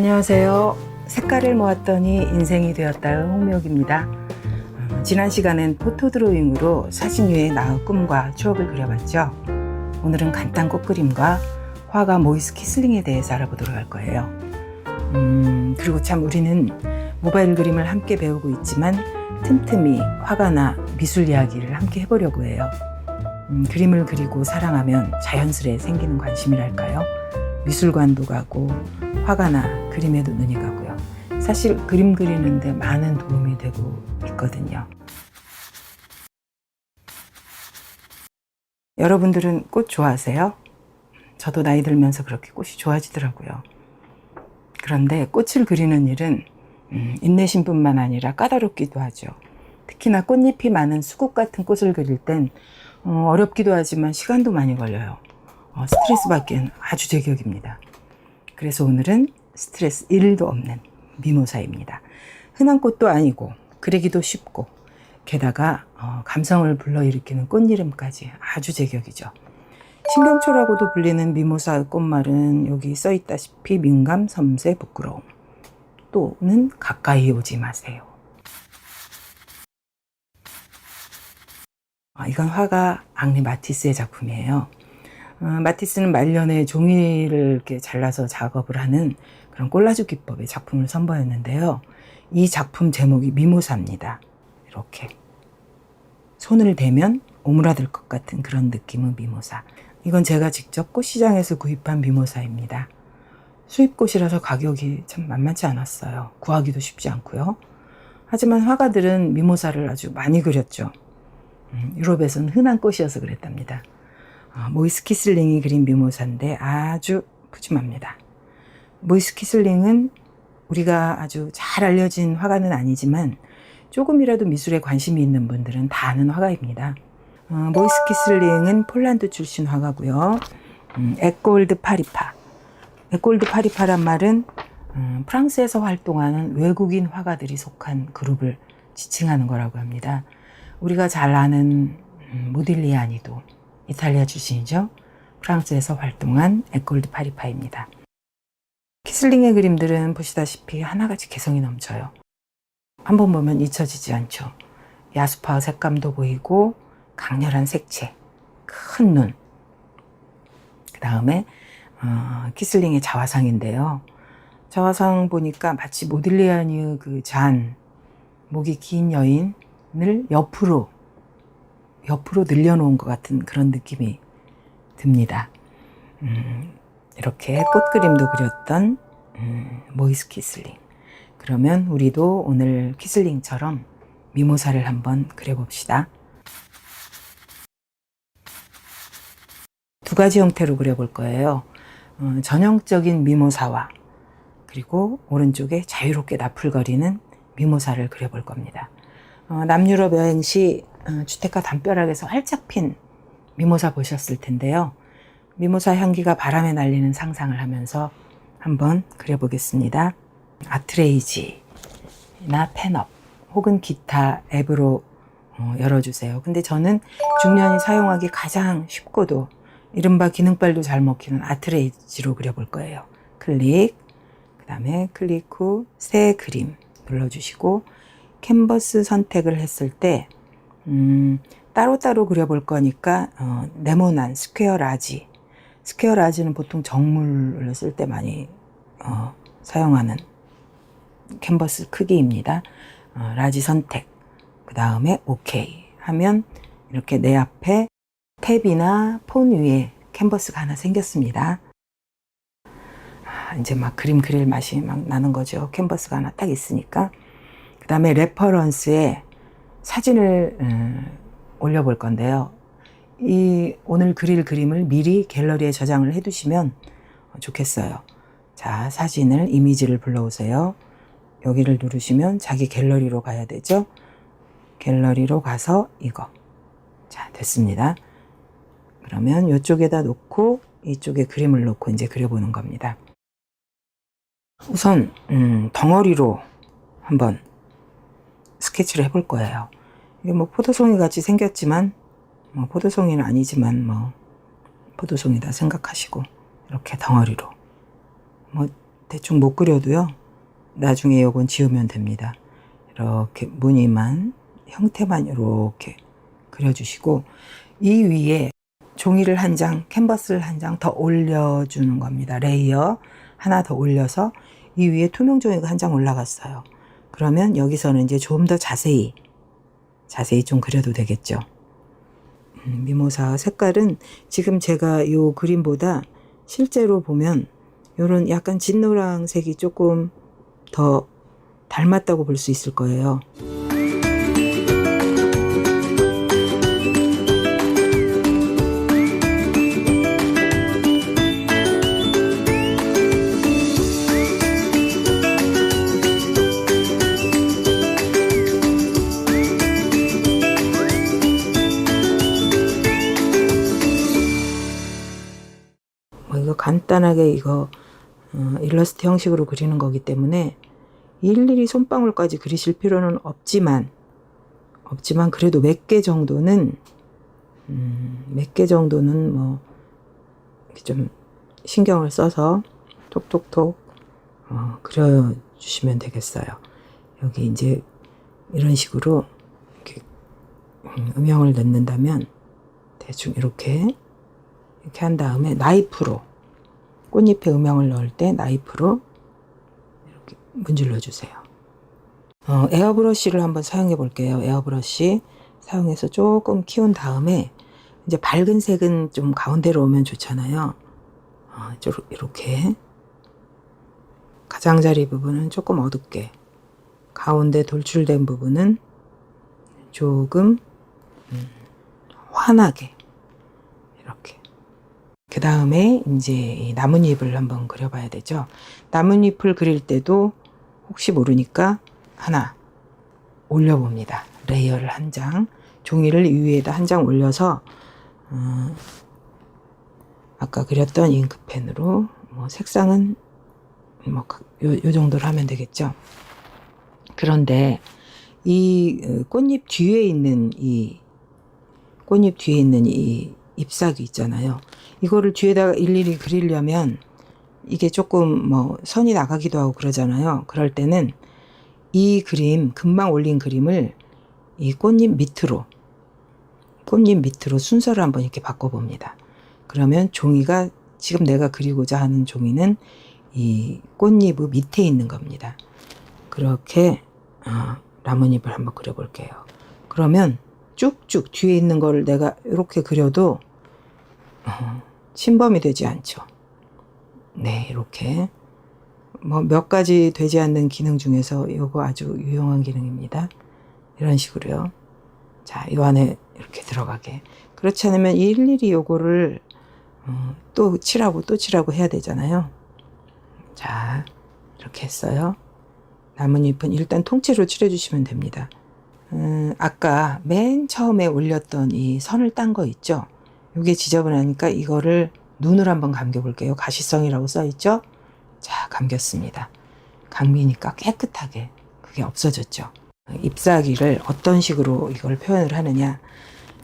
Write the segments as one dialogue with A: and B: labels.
A: 안녕하세요. 색깔을 모았더니 인생이 되었다의 홍미옥입니다. 지난 시간엔 포토 드로잉으로 사진 위에 나의 꿈과 추억을 그려봤죠. 오늘은 간단 꽃그림과 화가 모이스 키슬링에 대해서 알아보도록 할 거예요. 그리고 참 우리는 모바일 그림을 함께 배우고 있지만 틈틈이 화가나 미술 이야기를 함께 해보려고 해요. 그림을 그리고 사랑하면 자연스레 생기는 관심이랄까요? 미술관도 가고 화가나 그림에도 눈이 가고요. 사실 그림 그리는데 많은 도움이 되고 있거든요. 여러분들은 꽃 좋아하세요? 저도 나이 들면서 그렇게 꽃이 좋아지더라고요. 그런데 꽃을 그리는 일은 인내심 뿐만 아니라 까다롭기도 하죠. 특히나 꽃잎이 많은 수국 같은 꽃을 그릴 땐 어렵기도 하지만 시간도 많이 걸려요. 스트레스 받기엔 아주 제격입니다. 그래서 오늘은 스트레스 1도 없는 미모사입니다. 흔한 꽃도 아니고 그리기도 쉽고 게다가 감성을 불러일으키는 꽃 이름까지 아주 제격이죠. 신경초라고도 불리는 미모사의 꽃말은 여기 써있다시피 민감, 섬세, 부끄러움 또는 가까이 오지 마세요. 이건 화가 앙리 마티스의 작품이에요. 마티스는 말년에 종이를 이렇게 잘라서 작업을 하는 그런 콜라주 기법의 작품을 선보였는데요. 이 작품 제목이 미모사입니다. 이렇게 손을 대면 오므라들 것 같은 그런 느낌의 미모사. 이건 제가 직접 꽃시장에서 구입한 미모사입니다. 수입꽃이라서 가격이 참 만만치 않았어요. 구하기도 쉽지 않고요. 하지만 화가들은 미모사를 아주 많이 그렸죠. 유럽에서는 흔한 꽃이어서 그랬답니다. 모이스 키슬링이 그린 미모사인데 아주 푸짐합니다. 모이스 키슬링은 우리가 아주 잘 알려진 화가는 아니지만 조금이라도 미술에 관심이 있는 분들은 다 아는 화가입니다. 모이스 키슬링은 폴란드 출신 화가고요. 에꼴드 파리파. 에꼴드 파리파란 말은 프랑스에서 활동하는 외국인 화가들이 속한 그룹을 지칭하는 거라고 합니다. 우리가 잘 아는 모딜리아니도 이탈리아 출신이죠. 프랑스에서 활동한 에꼴드 파리파입니다. 키슬링의 그림들은 보시다시피 하나같이 개성이 넘쳐요. 한번 보면 잊혀지지 않죠. 야수파 색감도 보이고 강렬한 색채, 큰 눈. 그 다음에 키슬링의 자화상인데요. 자화상 보니까 마치 모딜리아니의 그 잔, 목이 긴 여인을 옆으로 늘려놓은 것 같은 그런 느낌이 듭니다. 이렇게 꽃그림도 그렸던 모이스 키슬링. 그러면 우리도 오늘 키슬링처럼 미모사를 한번 그려봅시다. 두 가지 형태로 그려볼 거예요. 전형적인 미모사와 그리고 오른쪽에 자유롭게 나풀거리는 미모사를 그려볼 겁니다. 남유럽 여행 시 주택가 담벼락에서 활짝 핀 미모사 보셨을 텐데요. 미모사 향기가 바람에 날리는 상상을 하면서 한번 그려보겠습니다. 아트레이지나 펜업 혹은 기타 앱으로 열어주세요. 근데 저는 중년이 사용하기 가장 쉽고도 이른바 기능발도 잘 먹히는 아트레이지로 그려볼 거예요. 클릭, 그 다음에 클릭 후 새 그림 눌러주시고 캔버스 선택을 했을 때 따로따로 그려볼 거니까 네모난 스퀘어 라지. 스퀘어 라지는 보통 정물을 쓸 때 많이 사용하는 캔버스 크기입니다. 라지 선택. 그 다음에 OK 하면 이렇게 내 앞에 탭이나 폰 위에 캔버스가 하나 생겼습니다. 이제 막 그림 그릴 맛이 막 나는 거죠. 캔버스가 하나 딱 있으니까. 그 다음에 레퍼런스에 사진을 올려볼 건데요. 오늘 그릴 그림을 미리 갤러리에 저장을 해두시면 좋겠어요. 자, 사진을, 이미지를 불러오세요. 여기를 누르시면 자기 갤러리로 가야 되죠. 갤러리로 가서 이거. 자, 됐습니다. 그러면 이쪽에다 놓고 이쪽에 그림을 놓고 이제 그려보는 겁니다. 우선 덩어리로 한번 스케치를 해볼 거예요. 이게 뭐 포도송이 같이 생겼지만 포도송이는 아니지만 포도송이다 생각하시고 이렇게 덩어리로 대충 못 그려도요. 나중에 요건 지우면 됩니다. 이렇게 무늬만, 형태만 이렇게 그려주시고, 이 위에 종이를 한 장, 캔버스를 한 장 더 올려주는 겁니다. 레이어 하나 더 올려서 이 위에 투명 종이가 한 장 올라갔어요. 그러면 여기서는 이제 좀 더 자세히 좀 그려도 되겠죠. 미모사 색깔은 지금 제가 이 그림보다 실제로 보면 이런 약간 진노란색이 조금 더 닮았다고 볼 수 있을 거예요. 이거 간단하게 이거 일러스트 형식으로 그리는 거기 때문에 일일이 손방울까지 그리실 필요는 없지만 그래도 몇 개 정도는 뭐 좀 신경을 써서 톡톡톡 그려주시면 되겠어요. 여기 이제 이런 식으로 이렇게 음영을 넣는다면 대충 이렇게 한 다음에 나이프로 꽃잎에 음영을 넣을 때 나이프로 이렇게 문질러 주세요. 에어브러쉬를 한번 사용해 볼게요. 에어브러쉬 사용해서 조금 키운 다음에 이제 밝은 색은 좀 가운데로 오면 좋잖아요. 이렇게 가장자리 부분은 조금 어둡게, 가운데 돌출된 부분은 조금 환하게 이렇게. 그 다음에 이제 이 나뭇잎을 한번 그려봐야 되죠. 나뭇잎을 그릴 때도 혹시 모르니까 하나 올려봅니다. 레이어를 한 장, 종이를 위에다 한 장 올려서 아까 그렸던 잉크펜으로 뭐 색상은 뭐 요 정도로 하면 되겠죠. 그런데 이 꽃잎 뒤에 있는 이 잎사귀 있잖아요. 이거를 뒤에다가 일일이 그리려면 이게 조금 뭐 선이 나가기도 하고 그러잖아요. 그럴 때는 이 그림, 금방 올린 그림을 이 꽃잎 밑으로 순서를 한번 이렇게 바꿔봅니다. 그러면 종이가, 지금 내가 그리고자 하는 종이는 이 꽃잎의 밑에 있는 겁니다. 그렇게 나뭇잎을 한번 그려볼게요. 그러면 쭉쭉 뒤에 있는 거를 내가 이렇게 그려도 침범이 되지 않죠. 네, 이렇게 뭐 몇 가지 되지 않는 기능 중에서 이거 아주 유용한 기능입니다. 이런 식으로요. 자, 이 안에 이렇게 들어가게. 그렇지 않으면 일일이 요거를 또 칠하고 해야 되잖아요. 자, 이렇게 했어요. 나뭇잎은 일단 통째로 칠해주시면 됩니다. 아까 맨 처음에 올렸던 이 선을 딴 거 있죠? 이게 지저분하니까 이거를 눈을 한번 감겨볼게요. 가시성이라고 써있죠? 자, 감겼습니다. 감기니까 깨끗하게 그게 없어졌죠. 잎사귀를 어떤 식으로 이걸 표현을 하느냐.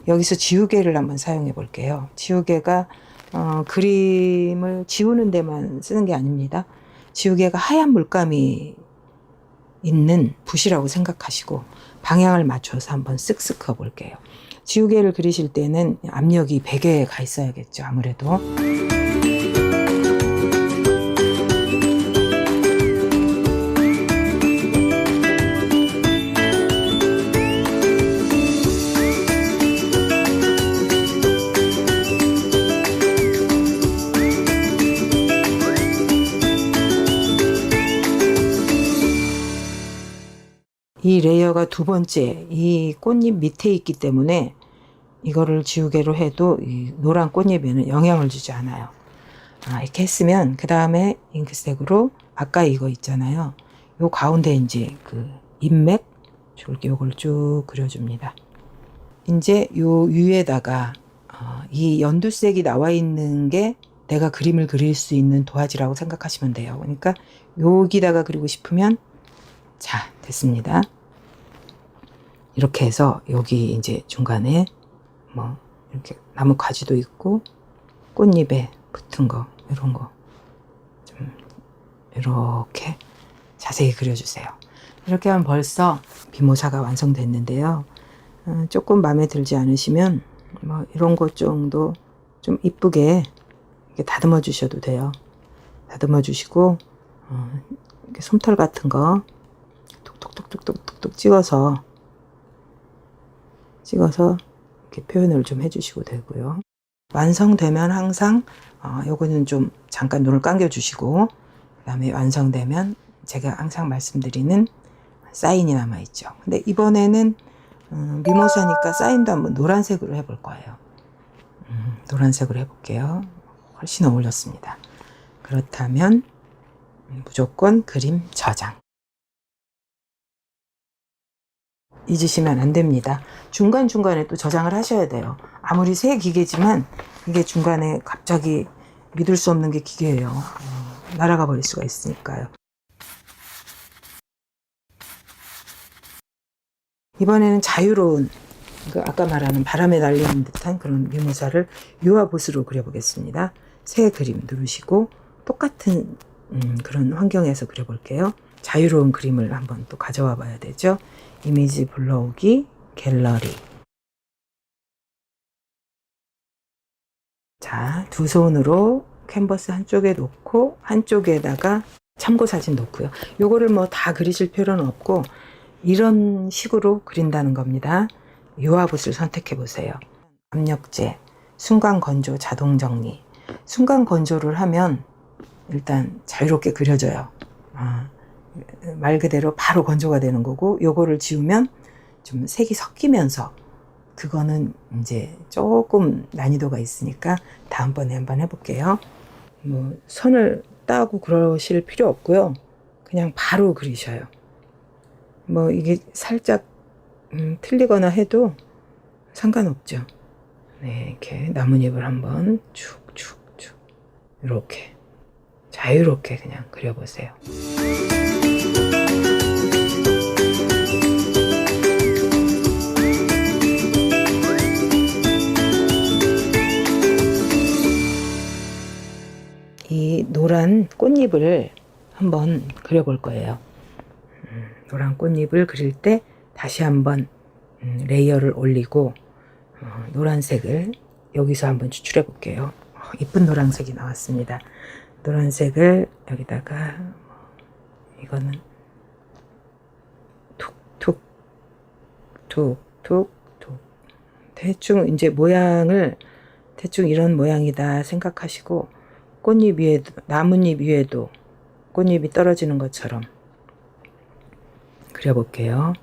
A: 여기서 지우개를 한번 사용해 볼게요. 지우개가 그림을 지우는 데만 쓰는 게 아닙니다. 지우개가 하얀 물감이 있는 붓이라고 생각하시고 방향을 맞춰서 한번 쓱쓱 그어 볼게요. 지우개를 그리실 때는 압력이 100에 가 있어야겠죠. 아무래도. 이 레이어가 두 번째 이 꽃잎 밑에 있기 때문에 이거를 지우개로 해도 이 노란 꽃잎에는 영향을 주지 않아요. 이렇게 했으면 그 다음에 잉크색으로 아까 이거 있잖아요. 요 가운데 이제 그 잎맥 요걸 쭉 그려줍니다. 이제 요 위에다가 이 연두색이 나와 있는 게 내가 그림을 그릴 수 있는 도화지라고 생각하시면 돼요. 그러니까 여기다가 그리고 싶으면 자, 됐습니다. 이렇게 해서 여기 이제 중간에 뭐 이렇게 나무 가지도 있고 꽃잎에 붙은 거 이런 거 좀 이렇게 자세히 그려주세요. 이렇게 하면 벌써 미모사가 완성됐는데요. 조금 마음에 들지 않으시면 뭐 이런 것 정도 좀 이쁘게 이렇게 다듬어 주셔도 돼요. 다듬어 주시고 이렇게 솜털 같은 거 톡톡톡톡톡톡 찍어서 이렇게 표현을 좀 해주시고 되고요. 완성되면 항상 요거는 좀 잠깐 눈을 감겨 주시고, 그 다음에 완성되면 제가 항상 말씀드리는 사인이 남아 있죠. 근데 이번에는 미모사니까 사인도 한번 노란색으로 해볼 거예요. 노란색으로 해볼게요. 훨씬 어울렸습니다. 그렇다면 무조건 그림 저장. 잊으시면 안 됩니다. 중간중간에 또 저장을 하셔야 돼요. 아무리 새 기계지만 이게 중간에 갑자기 믿을 수 없는 게 기계예요. 날아가 버릴 수가 있으니까요. 이번에는 자유로운, 아까 말하는 바람에 날리는 듯한 그런 미모사를 유화붓으로 그려보겠습니다. 새 그림 누르시고 똑같은 그런 환경에서 그려볼게요. 자유로운 그림을 한번 또 가져와 봐야 되죠. 이미지 불러오기, 갤러리. 자, 두 손으로 캔버스 한쪽에 놓고 한쪽에다가 참고사진 놓고요. 요거를 뭐 다 그리실 필요는 없고 이런 식으로 그린다는 겁니다. 유화붓을 선택해 보세요. 압력재, 순간 건조, 자동 정리. 순간 건조를 하면 일단 자유롭게 그려져요. 말 그대로 바로 건조가 되는 거고, 요거를 지우면 좀 색이 섞이면서, 그거는 이제 조금 난이도가 있으니까 다음번에 한번 해볼게요. 뭐 선을 따고 그러실 필요 없고요. 그냥 바로 그리셔요. 뭐 이게 살짝 틀리거나 해도 상관없죠. 네, 이렇게 나뭇잎을 한번 축축축 이렇게 자유롭게 그냥 그려보세요. 이 노란 꽃잎을 한번 그려볼 거예요. 노란 꽃잎을 그릴 때 다시 한번 레이어를 올리고 노란색을 여기서 한번 추출해 볼게요. 이쁜 노란색이 나왔습니다. 노란색을 여기다가 이거는 툭툭 툭툭 툭 대충 이제 모양을 대충 이런 모양이다 생각하시고 꽃잎 위에도 나뭇잎 위에도 꽃잎이 떨어지는 것처럼 그려볼게요.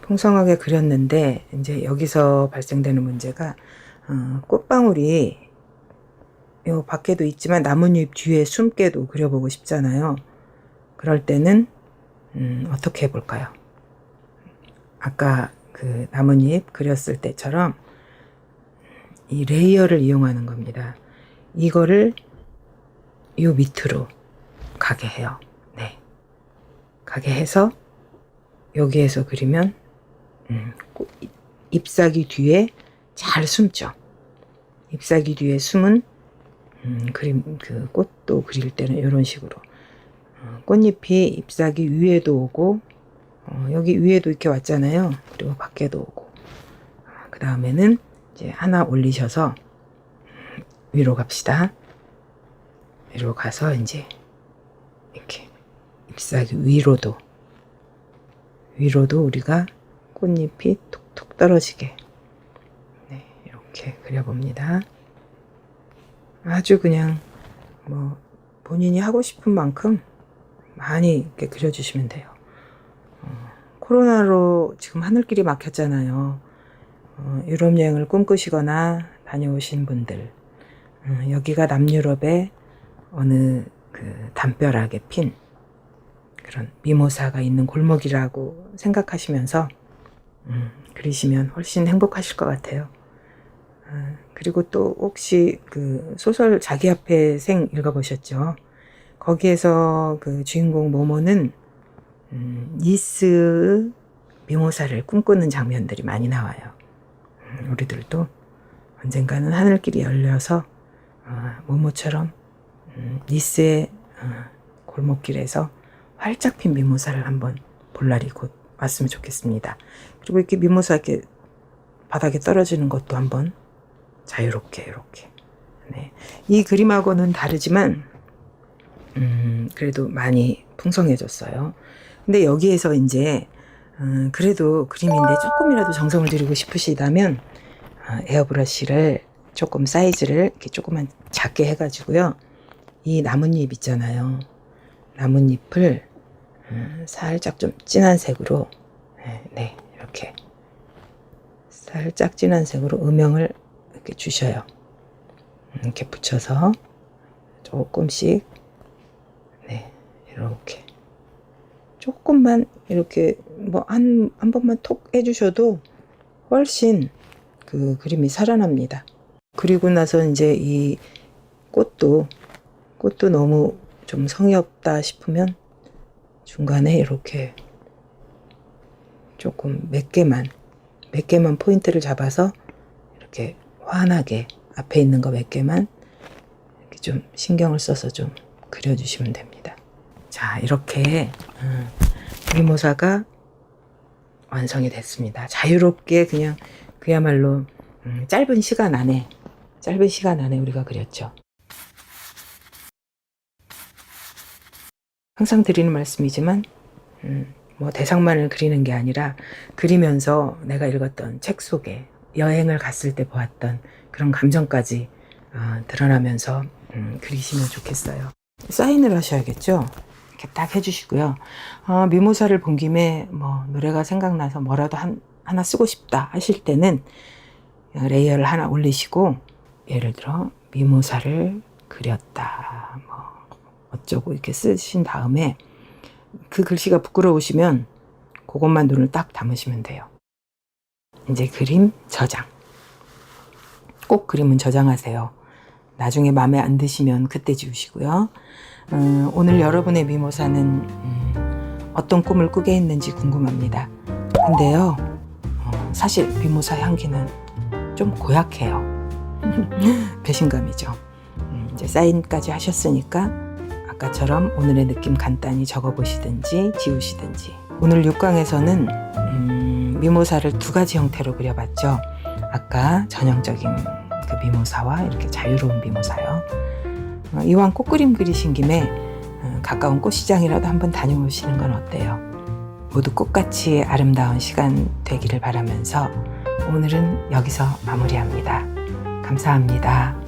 A: 풍성하게 그렸는데 이제 여기서 발생되는 문제가 꽃방울이 요 밖에도 있지만 나뭇잎 뒤에 숨게도 그려보고 싶잖아요. 그럴 때는 어떻게 해볼까요? 아까 그 나뭇잎 그렸을 때처럼 이 레이어를 이용하는 겁니다. 이거를 요 밑으로 가게 해요. 네, 가게 해서 여기에서 그리면 잎사귀 뒤에 잘 숨죠. 잎사귀 뒤에 숨은 그림, 그 꽃도 그릴 때는 이런 식으로 꽃잎이 잎사귀 위에도 오고 여기 위에도 이렇게 왔잖아요. 그리고 밖에도 오고 그 다음에는 이제 하나 올리셔서 위로 갑시다. 위로 가서 이제 이렇게 잎사귀 위로도 우리가 꽃잎이 톡톡 떨어지게 네, 이렇게 그려봅니다. 아주 그냥 뭐 본인이 하고 싶은 만큼 많이 이렇게 그려주시면 돼요. 코로나로 지금 하늘길이 막혔잖아요. 유럽 여행을 꿈꾸시거나 다녀오신 분들, 여기가 남유럽의 어느 그 담벼락에 핀 그런 미모사가 있는 골목이라고 생각하시면서 그리시면 훨씬 행복하실 것 같아요. 그리고 또 혹시 그 소설 자기 앞에 생 읽어보셨죠? 거기에서 그 주인공 모모는 니스 미모사를 꿈꾸는 장면들이 많이 나와요. 우리들도 언젠가는 하늘길이 열려서 모모처럼 니스의 골목길에서 활짝 핀 미모사를 한번 볼 날이 곧 왔으면 좋겠습니다. 그리고 이렇게 미모사 이렇게 바닥에 떨어지는 것도 한번 자유롭게 이렇게. 네. 이 그림하고는 다르지만 그래도 많이 풍성해졌어요. 근데 여기에서 이제 그래도 그림인데 조금이라도 정성을 들이고 싶으시다면 에어브러쉬를 조금 사이즈를 이렇게 조금만 작게 해가지고요. 이 나뭇잎 있잖아요. 나뭇잎을 살짝 좀 진한 색으로 네, 이렇게 살짝 진한 색으로 음영을 이렇게 주셔요. 이렇게 붙여서 조금씩 네, 이렇게 조금만 이렇게 뭐 한 번만 톡 해주셔도 훨씬 그 그림이 살아납니다. 그리고 나서 이제 이 꽃도 너무 좀 성의 없다 싶으면 중간에 이렇게 조금 몇 개만 포인트를 잡아서 이렇게 환하게 앞에 있는 거 몇 개만 이렇게 좀 신경을 써서 좀 그려주시면 됩니다. 자, 이렇게 미모사가 완성이 됐습니다. 자유롭게 그냥 그야말로 짧은 시간 안에 우리가 그렸죠. 항상 드리는 말씀이지만 뭐 대상만을 그리는 게 아니라 그리면서 내가 읽었던 책 속에 여행을 갔을 때 보았던 그런 감정까지 드러나면서 그리시면 좋겠어요. 사인을 하셔야겠죠. 이렇게 딱 해주시고요. 미모사를 본 김에 뭐 노래가 생각나서 뭐라도 하나 쓰고 싶다 하실 때는 레이어를 하나 올리시고 예를 들어 미모사를 그렸다 뭐 어쩌고 이렇게 쓰신 다음에 그 글씨가 부끄러우시면 그것만 눈을 딱 담으시면 돼요. 이제 그림 저장. 꼭 그림은 저장하세요. 나중에 마음에 안 드시면 그때 지우시고요. 오늘 여러분의 미모사는 어떤 꿈을 꾸게 했는지 궁금합니다. 근데요, 사실 미모사 향기는 좀 고약해요. 배신감이죠. 이제 사인까지 하셨으니까 아까처럼 오늘의 느낌 간단히 적어보시든지 지우시든지. 오늘 6강에서는 미모사를 두 가지 형태로 그려봤죠. 아까 전형적인 그 미모사와 이렇게 자유로운 미모사요. 이왕 꽃그림 그리신 김에 가까운 꽃시장이라도 한번 다녀오시는 건 어때요? 모두 꽃같이 아름다운 시간 되기를 바라면서 오늘은 여기서 마무리합니다. 감사합니다.